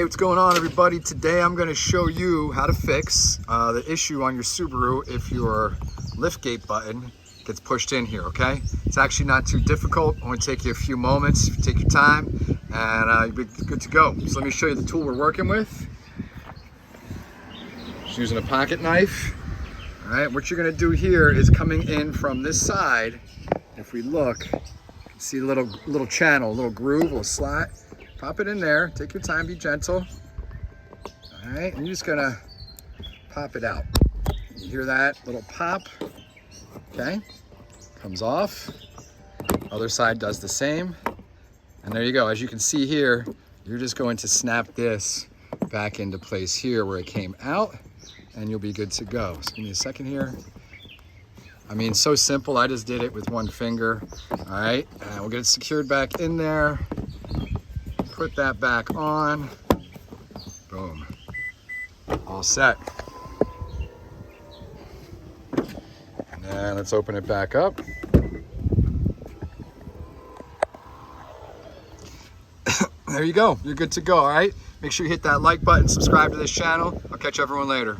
what's going on, everybody? Today I'm going to show you how to fix the issue on your Subaru if your liftgate button gets pushed in here, okay? It's actually not too difficult. Only take you a few moments. Take your time and you'll be good to go. So let me show you the tool we're working with. Just using a pocket knife. All right, what you're going to do here is coming in from this side. If we look, you can see a little channel, a little groove, a little slot. Pop it in there, take your time, be gentle. All right, and you're just gonna pop it out. You hear that little pop? Okay, comes off. Other side does the same. And there you go. As you can see here, you're just going to snap this back into place here where it came out, and you'll be good to go. So give me a second here. I mean, so simple. I just did it with one finger. All right, and we'll get it secured back in there. Put that back on. Boom. All set. And then let's open it back up. There you go. You're good to go, all right? Make sure you hit that like button, subscribe to this channel. I'll catch everyone later.